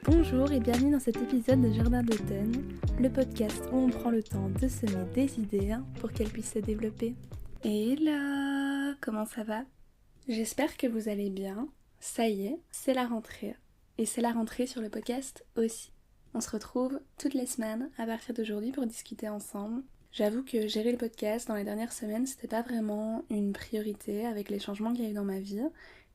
Bonjour et bienvenue dans cet épisode de Jardin d'automne, le podcast où on prend le temps de semer des idées pour qu'elles puissent se développer. Et là, comment ça va ? J'espère que vous allez bien. Ça y est, c'est la rentrée. Et c'est la rentrée sur le podcast aussi. On se retrouve toutes les semaines à partir d'aujourd'hui pour discuter ensemble. J'avoue que gérer le podcast dans les dernières semaines, c'était pas vraiment une priorité avec les changements qu'il y a eu dans ma vie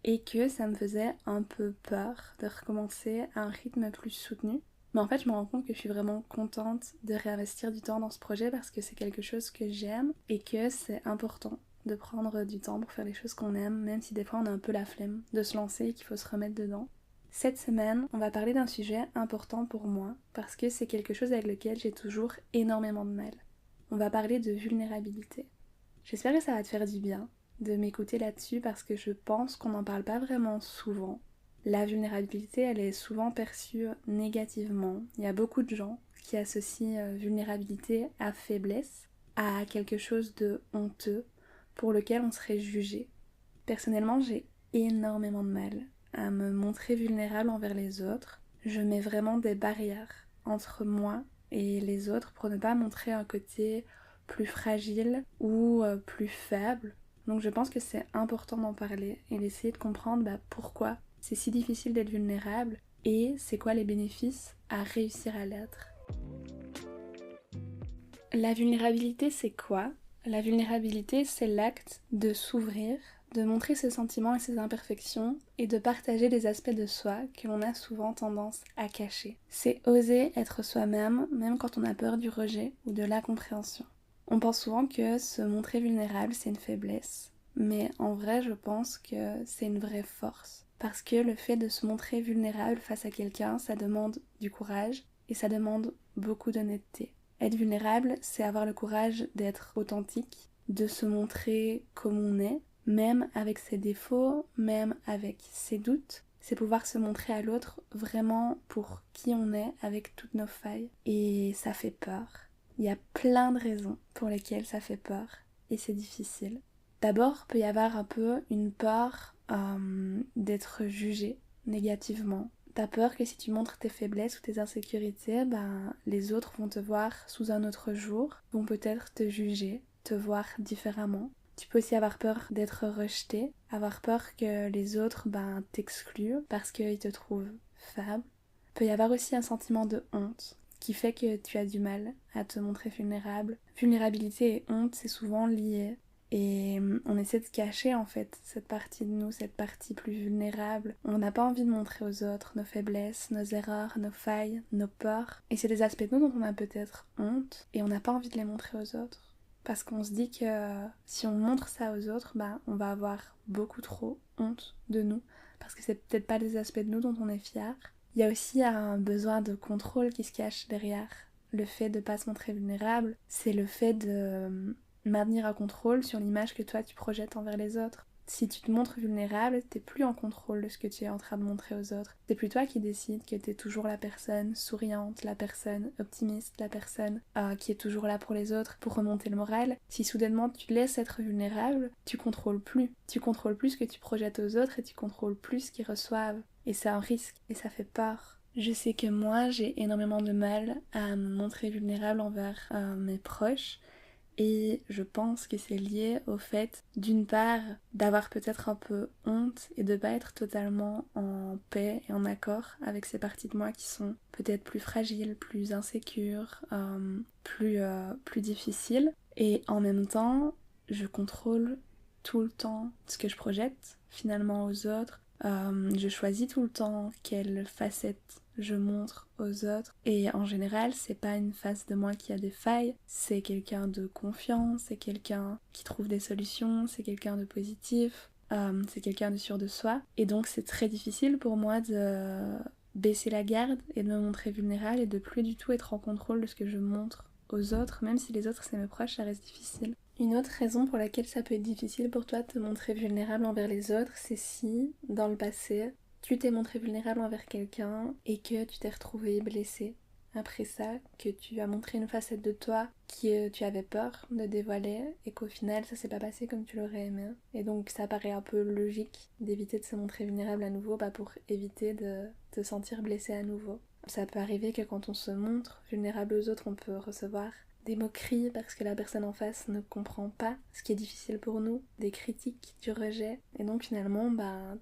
et que ça me faisait un peu peur de recommencer à un rythme plus soutenu. Mais en fait, je me rends compte que je suis vraiment contente de réinvestir du temps dans ce projet parce que c'est quelque chose que j'aime et que c'est important de prendre du temps pour faire les choses qu'on aime, même si des fois on a un peu la flemme de se lancer et qu'il faut se remettre dedans. Cette semaine, on va parler d'un sujet important pour moi parce que c'est quelque chose avec lequel j'ai toujours énormément de mal. On va parler de vulnérabilité. J'espère que ça va te faire du bien de m'écouter là-dessus parce que je pense qu'on n'en parle pas vraiment souvent. La vulnérabilité, elle est souvent perçue négativement. Il y a beaucoup de gens qui associent vulnérabilité à faiblesse, à quelque chose de honteux pour lequel on serait jugé. Personnellement, j'ai énormément de mal à me montrer vulnérable envers les autres. Je mets vraiment des barrières entre moi et les autres pour ne pas montrer un côté plus fragile ou plus faible. Donc je pense que c'est important d'en parler et d'essayer de comprendre pourquoi c'est si difficile d'être vulnérable et c'est quoi les bénéfices à réussir à l'être. La vulnérabilité, c'est quoi ? La vulnérabilité, c'est l'acte de s'ouvrir, de montrer ses sentiments et ses imperfections et de partager des aspects de soi que l'on a souvent tendance à cacher. C'est oser être soi-même, même quand on a peur du rejet ou de l'incompréhension. On pense souvent que se montrer vulnérable, c'est une faiblesse, mais en vrai, je pense que c'est une vraie force. Parce que le fait de se montrer vulnérable face à quelqu'un, ça demande du courage et ça demande beaucoup d'honnêteté. Être vulnérable, c'est avoir le courage d'être authentique, de se montrer comme on est, même avec ses défauts, même avec ses doutes. C'est pouvoir se montrer à l'autre vraiment pour qui on est, avec toutes nos failles. Et ça fait peur. Il y a plein de raisons pour lesquelles ça fait peur, et c'est difficile. D'abord, peut y avoir un peu une peur d'être jugé négativement. T'as peur que si tu montres tes faiblesses ou tes insécurités, les autres vont te voir sous un autre jour, vont peut-être te juger, te voir différemment. Tu peux aussi avoir peur d'être rejeté, avoir peur que les autres t'excluent parce qu'ils te trouvent faible. Il peut y avoir aussi un sentiment de honte qui fait que tu as du mal à te montrer vulnérable. Vulnérabilité et honte, c'est souvent lié. Et on essaie de cacher en fait cette partie de nous, cette partie plus vulnérable. On n'a pas envie de montrer aux autres nos faiblesses, nos erreurs, nos failles, nos peurs. Et c'est des aspects de nous dont on a peut-être honte et on n'a pas envie de les montrer aux autres. Parce qu'on se dit que si on montre ça aux autres, on va avoir beaucoup trop honte de nous. Parce que c'est peut-être pas des aspects de nous dont on est fier. Il y a aussi un besoin de contrôle qui se cache derrière. Le fait de pas se montrer vulnérable, c'est le fait de maintenir un contrôle sur l'image que toi tu projettes envers les autres. Si tu te montres vulnérable, t'es plus en contrôle de ce que tu es en train de montrer aux autres. C'est plus toi qui décides que t'es toujours la personne souriante, la personne optimiste, la personne qui est toujours là pour les autres, pour remonter le moral. Si soudainement tu te laisses être vulnérable, tu contrôles plus. Tu contrôles plus ce que tu projettes aux autres et tu contrôles plus ce qu'ils reçoivent. Et c'est un risque et ça fait peur. Je sais que moi, j'ai énormément de mal à me montrer vulnérable envers mes proches. Et je pense que c'est lié au fait, d'une part, d'avoir peut-être un peu honte et de pas être totalement en paix et en accord avec ces parties de moi qui sont peut-être plus fragiles, plus insécures, plus difficiles. Et en même temps, je contrôle tout le temps ce que je projette finalement aux autres. Je choisis tout le temps quelle facette je montre aux autres et en général c'est pas une face de moi qui a des failles, c'est quelqu'un de confiant, c'est quelqu'un qui trouve des solutions, c'est quelqu'un de positif, c'est quelqu'un de sûr de soi et donc c'est très difficile pour moi de baisser la garde et de me montrer vulnérable et de plus du tout être en contrôle de ce que je montre aux autres, même si les autres c'est mes proches, ça reste difficile. Une autre raison pour laquelle ça peut être difficile pour toi de te montrer vulnérable envers les autres, c'est si, dans le passé, tu t'es montré vulnérable envers quelqu'un et que tu t'es retrouvé blessé après ça, que tu as montré une facette de toi que tu avais peur de dévoiler et qu'au final ça s'est pas passé comme tu l'aurais aimé. Et donc ça paraît un peu logique d'éviter de se montrer vulnérable à nouveau pour éviter de te sentir blessé à nouveau. Ça peut arriver que quand on se montre vulnérable aux autres, on peut recevoir des moqueries parce que la personne en face ne comprend pas ce qui est difficile pour nous, des critiques, du rejet. Et donc finalement,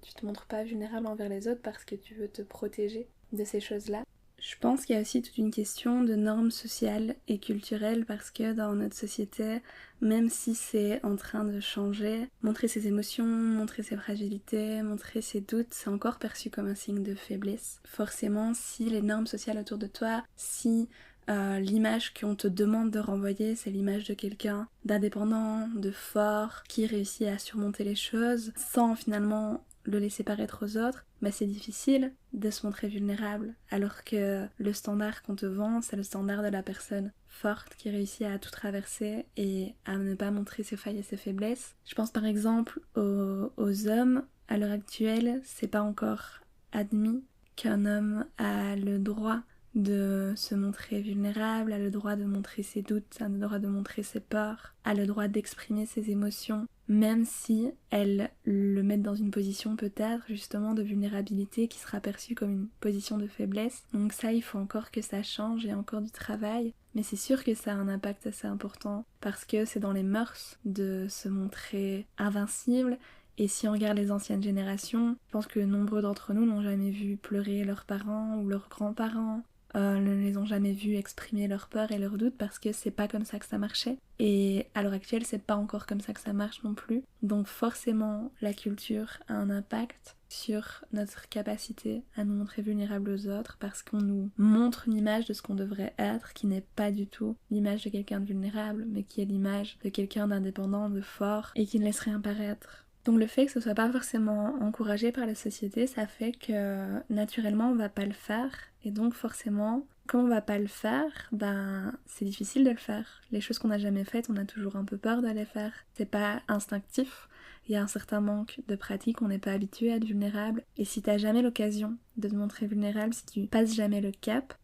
tu te montres pas vulnérable envers les autres parce que tu veux te protéger de ces choses-là. Je pense qu'il y a aussi toute une question de normes sociales et culturelles parce que dans notre société, même si c'est en train de changer, montrer ses émotions, montrer ses fragilités, montrer ses doutes, c'est encore perçu comme un signe de faiblesse. Forcément, si les normes sociales autour de toi, si l'image qu'on te demande de renvoyer, c'est l'image de quelqu'un d'indépendant, de fort, qui réussit à surmonter les choses sans finalement le laisser paraître aux autres, c'est difficile de se montrer vulnérable, alors que le standard qu'on te vend, c'est le standard de la personne forte qui réussit à tout traverser et à ne pas montrer ses failles et ses faiblesses. Je pense par exemple aux hommes, à l'heure actuelle, c'est pas encore admis qu'un homme a le droit de se montrer vulnérable, a le droit de montrer ses doutes, a le droit de montrer ses peurs, a le droit d'exprimer ses émotions, même si elles le mettent dans une position peut-être justement de vulnérabilité qui sera perçue comme une position de faiblesse. Donc ça, il faut encore que ça change et encore du travail. Mais c'est sûr que ça a un impact assez important parce que c'est dans les mœurs de se montrer invincible. Et si on regarde les anciennes générations, je pense que nombreux d'entre nous n'ont jamais vu pleurer leurs parents ou leurs grands-parents, ne les ont jamais vus exprimer leurs peurs et leurs doutes parce que c'est pas comme ça que ça marchait. Et à l'heure actuelle, c'est pas encore comme ça que ça marche non plus. Donc forcément, la culture a un impact sur notre capacité à nous montrer vulnérables aux autres parce qu'on nous montre une image de ce qu'on devrait être qui n'est pas du tout l'image de quelqu'un de vulnérable, mais qui est l'image de quelqu'un d'indépendant, de fort et qui ne laisse rien paraître. Donc le fait que ce soit pas forcément encouragé par la société, ça fait que naturellement on va pas le faire. Et donc forcément, quand on va pas le faire, c'est difficile de le faire. Les choses qu'on n'a jamais faites, on a toujours un peu peur de les faire. C'est pas instinctif. Il y a un certain manque de pratique, on n'est pas habitué à être vulnérable. Et si t'as jamais l'occasion de te montrer vulnérable, si tu passes jamais le cap,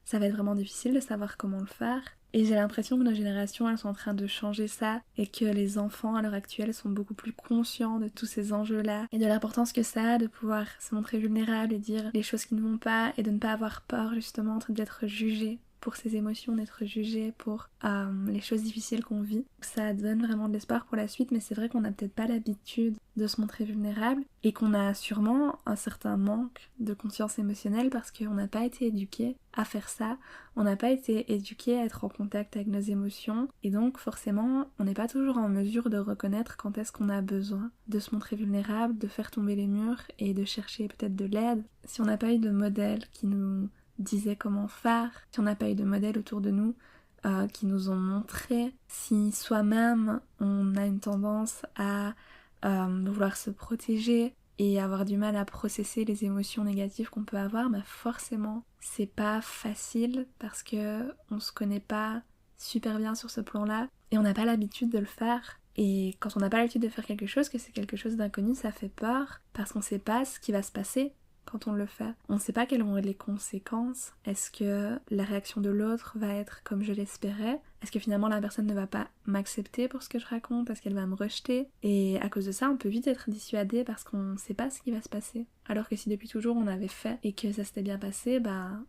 ça va être vraiment difficile de savoir comment le faire. Et j'ai l'impression que nos générations, elles sont en train de changer ça et que les enfants à l'heure actuelle sont beaucoup plus conscients de tous ces enjeux-là et de l'importance que ça a de pouvoir se montrer vulnérable et dire les choses qui ne vont pas et de ne pas avoir peur justement d'être jugé pour ses émotions, d'être jugé pour les choses difficiles qu'on vit. Ça donne vraiment de l'espoir pour la suite, mais c'est vrai qu'on n'a peut-être pas l'habitude de se montrer vulnérable et qu'on a sûrement un certain manque de conscience émotionnelle parce qu'on n'a pas été éduqué à faire ça, on n'a pas été éduqué à être en contact avec nos émotions et donc forcément on n'est pas toujours en mesure de reconnaître quand est-ce qu'on a besoin de se montrer vulnérable, de faire tomber les murs et de chercher peut-être de l'aide. Si on n'a pas eu de modèle qui nous disait comment faire, si on n'a pas eu de modèle autour de nous qui nous ont montré, si soi-même on a une tendance à vouloir se protéger et avoir du mal à processer les émotions négatives qu'on peut avoir, forcément c'est pas facile parce que on se connaît pas super bien sur ce plan-là et on n'a pas l'habitude de le faire. Et quand on n'a pas l'habitude de faire quelque chose, que c'est quelque chose d'inconnu, ça fait peur parce qu'on sait pas ce qui va se passer quand on le fait. On ne sait pas quelles vont être les conséquences. Est-ce que la réaction de l'autre va être comme je l'espérais? Est-ce que finalement la personne ne va pas m'accepter pour ce que je raconte? Est-ce qu'elle va me rejeter? Et à cause de ça, on peut vite être dissuadé parce qu'on ne sait pas ce qui va se passer. Alors que si depuis toujours on avait fait et que ça s'était bien passé,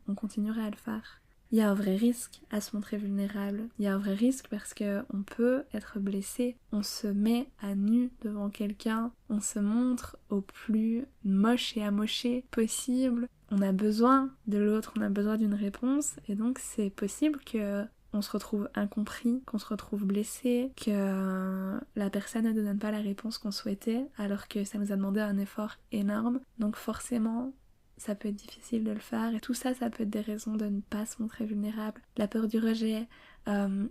on continuerait à le faire. Il y a un vrai risque à se montrer vulnérable. Il y a un vrai risque parce que on peut être blessé. On se met à nu devant quelqu'un. On se montre au plus moche et amoché possible. On a besoin de l'autre, on a besoin d'une réponse. Et donc c'est possible que on se retrouve incompris, qu'on se retrouve blessé, que la personne ne donne pas la réponse qu'on souhaitait alors que ça nous a demandé un effort énorme. Donc forcément, ça peut être difficile de le faire et tout ça, ça peut être des raisons de ne pas se montrer vulnérable. La peur du rejet,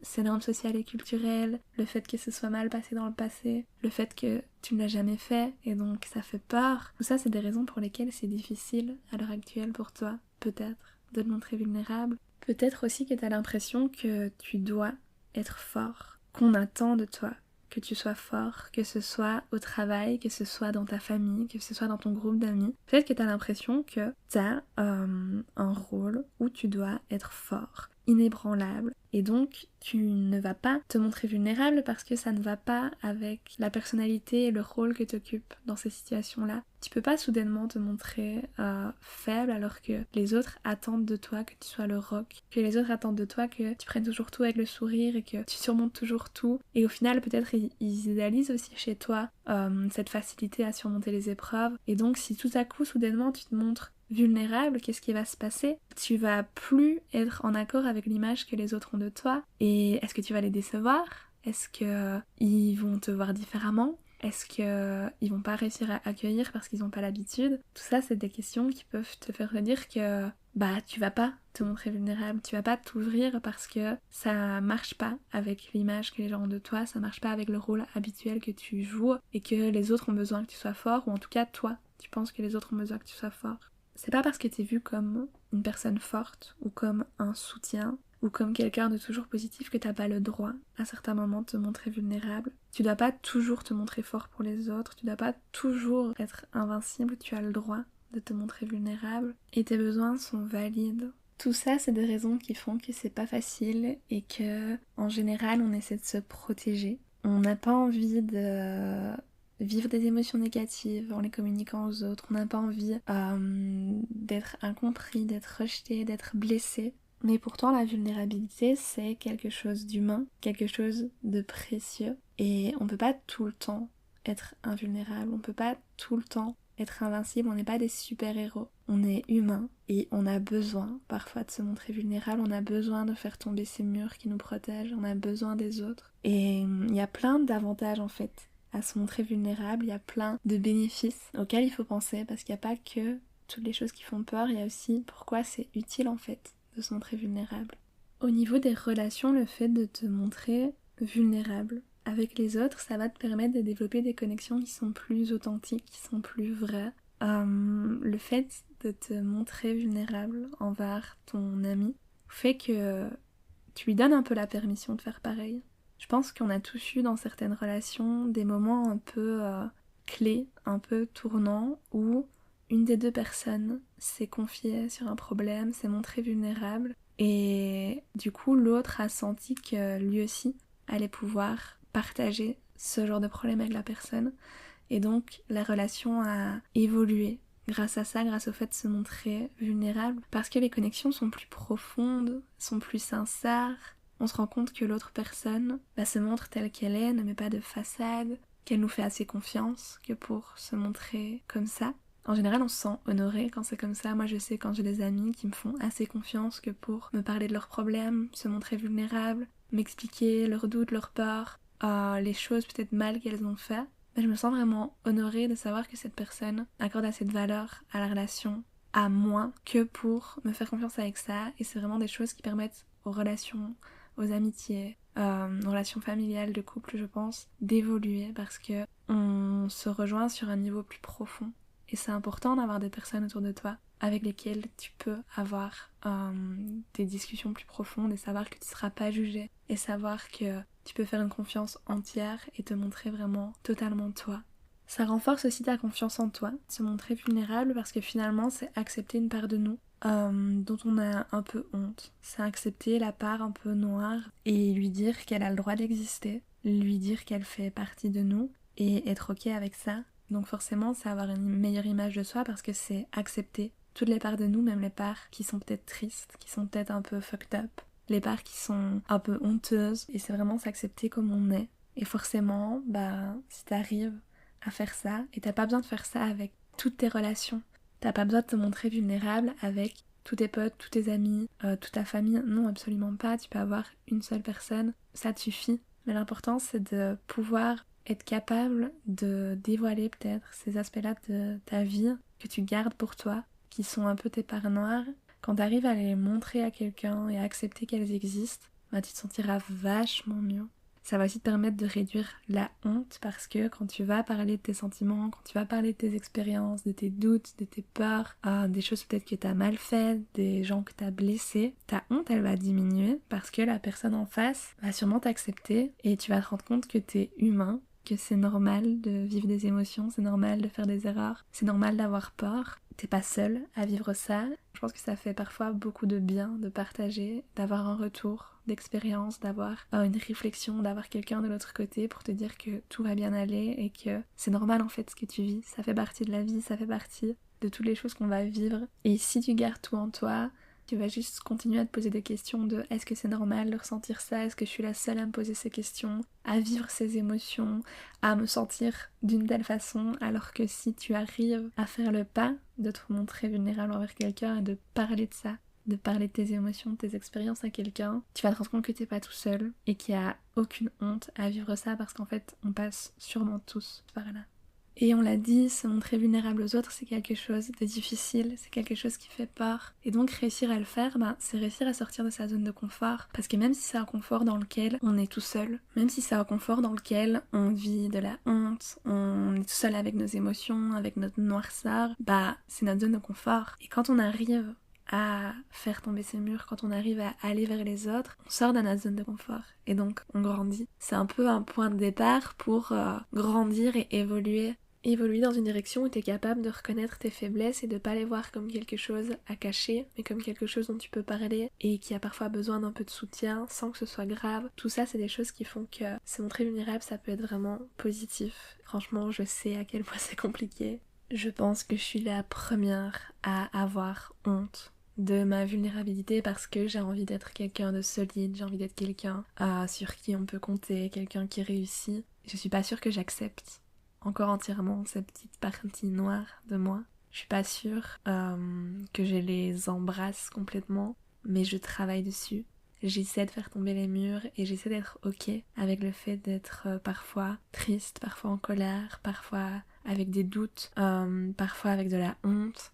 ces normes sociales et culturelles, le fait que ce soit mal passé dans le passé, le fait que tu ne l'as jamais fait et donc ça fait peur. Tout ça, c'est des raisons pour lesquelles c'est difficile à l'heure actuelle pour toi, peut-être, de te montrer vulnérable. Peut-être aussi que tu as l'impression que tu dois être fort, qu'on attend de toi que tu sois fort, que ce soit au travail, que ce soit dans ta famille, que ce soit dans ton groupe d'amis. Peut-être que tu as l'impression que tu as un rôle où tu dois être fort, inébranlable, et donc tu ne vas pas te montrer vulnérable parce que ça ne va pas avec la personnalité et le rôle que tu occupes dans ces situations-là. Tu peux pas soudainement te montrer faible alors que les autres attendent de toi que tu sois le roc, que les autres attendent de toi que tu prennes toujours tout avec le sourire et que tu surmontes toujours tout. Et au final, peut-être ils idéalisent aussi chez toi cette facilité à surmonter les épreuves. Et donc si tout à coup, soudainement, tu te montres vulnérable, qu'est-ce qui va se passer? Tu vas plus être en accord avec l'image que les autres ont de toi. Et est-ce que tu vas les décevoir? Est-ce qu'ils vont te voir différemment? Est-ce qu'ils vont pas réussir à accueillir parce qu'ils n'ont pas l'habitude? Tout ça, c'est des questions qui peuvent te faire dire que tu vas pas te montrer vulnérable, tu vas pas t'ouvrir parce que ça marche pas avec l'image que les gens ont de toi, ça marche pas avec le rôle habituel que tu joues et que les autres ont besoin que tu sois fort, ou en tout cas toi, tu penses que les autres ont besoin que tu sois fort. C'est pas parce que t'es vu comme une personne forte ou comme un soutien ou comme quelqu'un de toujours positif que t'as pas le droit à certains moments de te montrer vulnérable. Tu dois pas toujours te montrer fort pour les autres, tu dois pas toujours être invincible, tu as le droit de te montrer vulnérable et tes besoins sont valides. Tout ça, c'est des raisons qui font que c'est pas facile et que, en général, on essaie de se protéger. On n'a pas envie de vivre des émotions négatives en les communiquant aux autres. On n'a pas envie d'être incompris, d'être rejeté, d'être blessé. Mais pourtant, la vulnérabilité, c'est quelque chose d'humain, quelque chose de précieux. Et on peut pas tout le temps être invulnérable, on peut pas tout le temps être invincible, on n'est pas des super-héros. On est humain et on a besoin parfois de se montrer vulnérable, on a besoin de faire tomber ces murs qui nous protègent, on a besoin des autres. Et il y a plein d'avantages en fait à se montrer vulnérable, il y a plein de bénéfices auxquels il faut penser parce qu'il n'y a pas que toutes les choses qui font peur, il y a aussi pourquoi c'est utile en fait de se montrer vulnérable. Au niveau des relations, le fait de te montrer vulnérable avec les autres, ça va te permettre de développer des connexions qui sont plus authentiques, qui sont plus vraies. Le fait de te montrer vulnérable envers ton ami fait que tu lui donnes un peu la permission de faire pareil. Je pense qu'on a tous eu dans certaines relations des moments un peu clés, un peu tournants, où une des deux personnes s'est confiée sur un problème, s'est montrée vulnérable, et du coup l'autre a senti que lui aussi allait pouvoir partager ce genre de problème avec la personne, et donc la relation a évolué grâce à ça, grâce au fait de se montrer vulnérable, parce que les connexions sont plus profondes, sont plus sincères. On se rend compte que l'autre personne se montre telle qu'elle est, ne met pas de façade, qu'elle nous fait assez confiance que pour se montrer comme ça. En général, on se sent honoré quand c'est comme ça. Moi, je sais quand j'ai des amis qui me font assez confiance que pour me parler de leurs problèmes, se montrer vulnérable, m'expliquer leurs doutes, leurs peurs, les choses peut-être mal qu'elles ont fait, je me sens vraiment honorée de savoir que cette personne accorde assez de valeur à la relation, à moi, que pour me faire confiance avec ça. Et c'est vraiment des choses qui permettent aux relations, aux amitiés, aux relations familiales, de couple, je pense, d'évoluer parce que on se rejoint sur un niveau plus profond. Et c'est important d'avoir des personnes autour de toi avec lesquelles tu peux avoir des discussions plus profondes et savoir que tu ne seras pas jugé et savoir que tu peux faire une confiance entière et te montrer vraiment totalement toi. Ça renforce aussi ta confiance en toi, se montrer vulnérable parce que finalement c'est accepter une part de nous dont on a un peu honte. C'est accepter la part un peu noire et lui dire qu'elle a le droit d'exister, lui dire qu'elle fait partie de nous et être ok avec ça. Donc forcément c'est avoir une meilleure image de soi parce que c'est accepter toutes les parts de nous, même les parts qui sont peut-être tristes, qui sont peut-être un peu fucked up, les parts qui sont un peu honteuses, et c'est vraiment s'accepter comme on est. Et forcément, si t'arrives à faire ça, et t'as pas besoin de faire ça avec toutes tes relations, t'as pas besoin de te montrer vulnérable avec tous tes potes, tous tes amis, toute ta famille, non absolument pas, tu peux avoir une seule personne, ça te suffit. Mais l'important c'est de pouvoir être capable de dévoiler peut-être ces aspects-là de ta vie que tu gardes pour toi, qui sont un peu tes parts noires. Quand tu arrives à les montrer à quelqu'un et à accepter qu'elles existent, tu te sentiras vachement mieux. Ça va aussi te permettre de réduire la honte parce que quand tu vas parler de tes sentiments, quand tu vas parler de tes expériences, de tes doutes, de tes peurs, des choses peut-être que t'as mal faites, des gens que t'as blessés, ta honte elle va diminuer parce que la personne en face va sûrement t'accepter et tu vas te rendre compte que t'es humain, que c'est normal de vivre des émotions, c'est normal de faire des erreurs, c'est normal d'avoir peur. T'es pas seul à vivre ça. Je pense que ça fait parfois beaucoup de bien de partager, d'avoir un retour d'expérience, d'avoir une réflexion, d'avoir quelqu'un de l'autre côté pour te dire que tout va bien aller et que c'est normal en fait ce que tu vis. Ça fait partie de la vie, ça fait partie de toutes les choses qu'on va vivre. Et si tu gardes tout en toi, tu vas juste continuer à te poser des questions de est-ce que c'est normal de ressentir ça? Est-ce que je suis la seule à me poser ces questions? À vivre ces émotions? À me sentir d'une telle façon? Alors que si tu arrives à faire le pas de te montrer vulnérable envers quelqu'un et de parler de ça, de parler de tes émotions, de tes expériences à quelqu'un, tu vas te rendre compte que t'es pas tout seul et qu'il n'y a aucune honte à vivre ça parce qu'en fait on passe sûrement tous par là. Et on l'a dit, se montrer vulnérable aux autres, c'est quelque chose de difficile, c'est quelque chose qui fait peur. Et donc réussir à le faire, c'est réussir à sortir de sa zone de confort. Parce que même si c'est un confort dans lequel on est tout seul, même si c'est un confort dans lequel on vit de la honte, on est tout seul avec nos émotions, avec notre noirceur, c'est notre zone de confort. Et quand on arrive à faire tomber ces murs, quand on arrive à aller vers les autres, on sort de notre zone de confort et donc on grandit. C'est un peu un point de départ pour grandir et évoluer dans une direction où tu es capable de reconnaître tes faiblesses et de pas les voir comme quelque chose à cacher, mais comme quelque chose dont tu peux parler et qui a parfois besoin d'un peu de soutien sans que ce soit grave. Tout ça, c'est des choses qui font que se montrer vulnérable, ça peut être vraiment positif. Franchement, je sais à quel point c'est compliqué. Je pense que je suis la première à avoir honte de ma vulnérabilité parce que j'ai envie d'être quelqu'un de solide, j'ai envie d'être quelqu'un sur qui on peut compter, quelqu'un qui réussit. Je suis pas sûre que j'accepte encore entièrement cette petite partie noire de moi. Je suis pas sûre que je les embrasse complètement, mais je travaille dessus. J'essaie de faire tomber les murs et j'essaie d'être ok avec le fait d'être parfois triste, parfois en colère, parfois avec des doutes, parfois avec de la honte.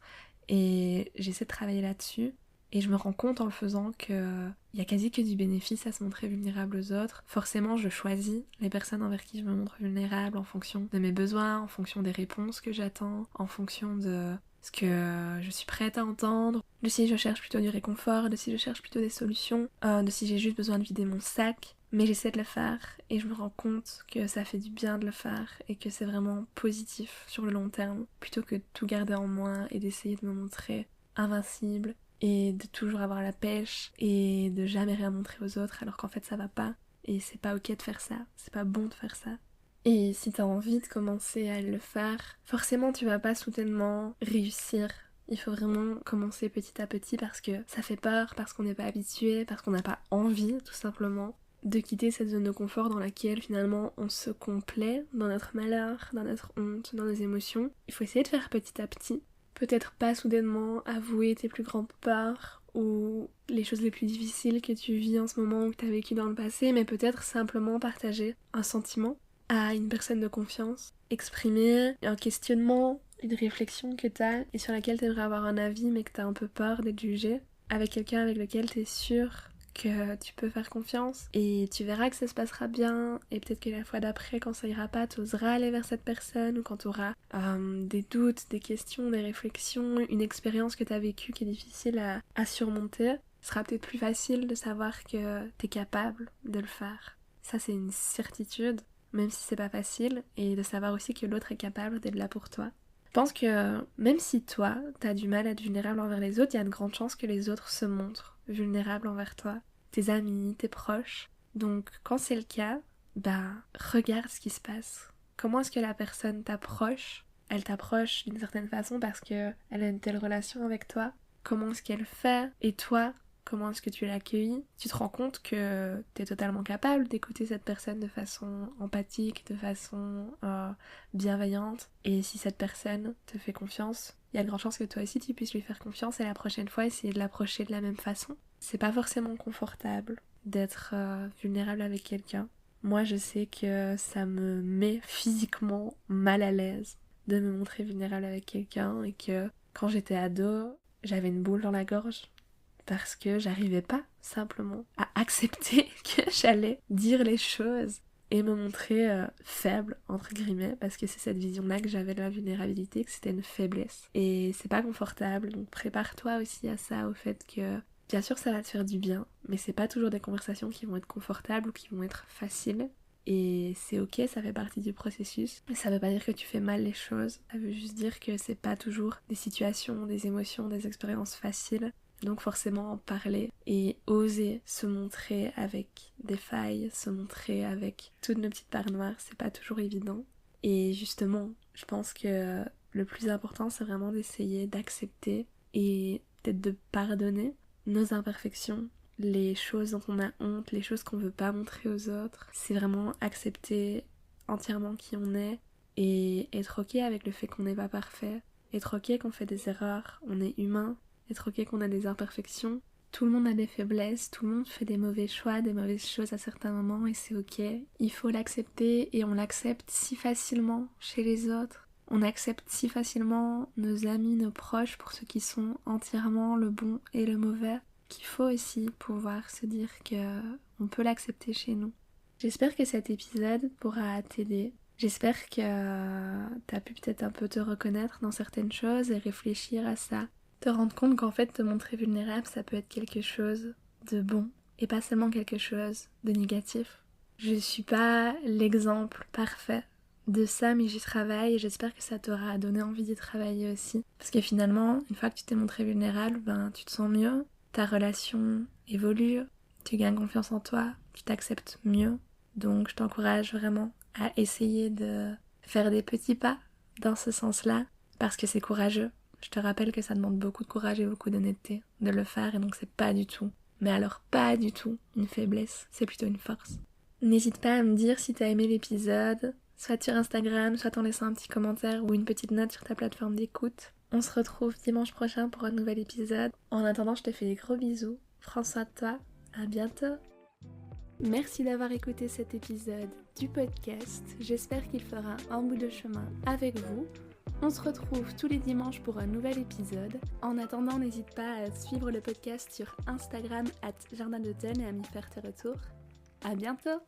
Et j'essaie de travailler là-dessus. Et je me rends compte en le faisant qu'il y a quasi que du bénéfice à se montrer vulnérable aux autres. Forcément, je choisis les personnes envers qui je me montre vulnérable en fonction de mes besoins, en fonction des réponses que j'attends, en fonction de ce que je suis prête à entendre, de si je cherche plutôt du réconfort, de si je cherche plutôt des solutions, de si j'ai juste besoin de vider mon sac. Mais j'essaie de le faire et je me rends compte que ça fait du bien de le faire et que c'est vraiment positif sur le long terme, plutôt que de tout garder en moi et d'essayer de me montrer invincible et de toujours avoir la pêche et de jamais rien montrer aux autres alors qu'en fait ça va pas et c'est pas ok de faire ça, c'est pas bon de faire ça. Et si t'as envie de commencer à le faire, forcément tu vas pas soudainement réussir. Il faut vraiment commencer petit à petit parce que ça fait peur, parce qu'on n'est pas habitué, parce qu'on n'a pas envie tout simplement de quitter cette zone de confort dans laquelle finalement on se complaît dans notre malheur, dans notre honte, dans nos émotions. Il faut essayer de faire petit à petit. Peut-être pas soudainement avouer tes plus grandes peurs ou les choses les plus difficiles que tu vis en ce moment ou que tu as vécu dans le passé, mais peut-être simplement partager un sentiment à une personne de confiance, exprimer un questionnement, une réflexion que tu as et sur laquelle tu aimerais avoir un avis mais que tu as un peu peur d'être jugé, avec quelqu'un avec lequel tu es sûr que tu peux faire confiance et tu verras que ça se passera bien et peut-être que la fois d'après quand ça ira pas tu oseras aller vers cette personne ou quand tu auras des doutes, des questions, des réflexions, une expérience que tu as vécue qui est difficile à surmonter, ce sera peut-être plus facile de savoir que tu es capable de le faire. Ça c'est une certitude, même si c'est pas facile, et de savoir aussi que l'autre est capable d'être là pour toi. Je pense que même si toi, t'as du mal à être vulnérable envers les autres, il y a de grandes chances que les autres se montrent vulnérables envers toi, tes amis, tes proches. Donc quand c'est le cas, regarde ce qui se passe. Comment est-ce que la personne t'approche? Elle t'approche d'une certaine façon parce qu'elle a une telle relation avec toi. Comment est-ce qu'elle fait? Et toi, comment est-ce que tu l'accueilles? Tu te rends compte que t'es totalement capable d'écouter cette personne de façon empathique, de façon bienveillante. Et si cette personne te fait confiance, il y a de grandes chances que toi aussi tu puisses lui faire confiance et la prochaine fois essayer de l'approcher de la même façon. C'est pas forcément confortable d'être vulnérable avec quelqu'un. Moi je sais que ça me met physiquement mal à l'aise de me montrer vulnérable avec quelqu'un et que quand j'étais ado, j'avais une boule dans la gorge parce que j'arrivais pas simplement à accepter que j'allais dire les choses et me montrer faible, entre guillemets, parce que c'est cette vision-là que j'avais de la vulnérabilité, que c'était une faiblesse. Et c'est pas confortable, donc prépare-toi aussi à ça, au fait que bien sûr ça va te faire du bien, mais c'est pas toujours des conversations qui vont être confortables ou qui vont être faciles. Et c'est ok, ça fait partie du processus. Mais ça veut pas dire que tu fais mal les choses, ça veut juste dire que c'est pas toujours des situations, des émotions, des expériences faciles. Donc forcément en parler et oser se montrer avec des failles, se montrer avec toutes nos petites parts noires, c'est pas toujours évident. Et justement, je pense que le plus important c'est vraiment d'essayer d'accepter et peut-être de pardonner nos imperfections, les choses dont on a honte, les choses qu'on veut pas montrer aux autres. C'est vraiment accepter entièrement qui on est et être ok avec le fait qu'on n'est pas parfait, être ok qu'on fait des erreurs, on est humain. Être ok qu'on a des imperfections. Tout le monde a des faiblesses, tout le monde fait des mauvais choix, des mauvaises choses à certains moments et c'est ok. Il faut l'accepter et on l'accepte si facilement chez les autres. On accepte si facilement nos amis, nos proches pour ceux qui sont entièrement le bon et le mauvais qu'il faut aussi pouvoir se dire que on peut l'accepter chez nous. J'espère que cet épisode pourra t'aider. J'espère que t'as pu peut-être un peu te reconnaître dans certaines choses et réfléchir à ça. Te rendre compte qu'en fait te montrer vulnérable ça peut être quelque chose de bon et pas seulement quelque chose de négatif. Je suis pas l'exemple parfait de ça mais j'y travaille et j'espère que ça t'aura donné envie d'y travailler aussi. Parce que finalement, une fois que tu t'es montré vulnérable, tu te sens mieux, ta relation évolue, tu gagnes confiance en toi, tu t'acceptes mieux. Donc je t'encourage vraiment à essayer de faire des petits pas dans ce sens-là parce que c'est courageux. Je te rappelle que ça demande beaucoup de courage et beaucoup d'honnêteté de le faire et donc c'est pas du tout, mais alors pas du tout une faiblesse, c'est plutôt une force. N'hésite pas à me dire si t'as aimé l'épisode, soit sur Instagram, soit en laissant un petit commentaire ou une petite note sur ta plateforme d'écoute. On se retrouve dimanche prochain pour un nouvel épisode. En attendant, je te fais des gros bisous. Prends soin de toi, à bientôt. Merci d'avoir écouté cet épisode du podcast. J'espère qu'il fera un bout de chemin avec vous. On se retrouve tous les dimanches pour un nouvel épisode. En attendant, n'hésite pas à suivre le podcast sur Instagram @jardin d'automne et à m'y faire tes retours. À bientôt!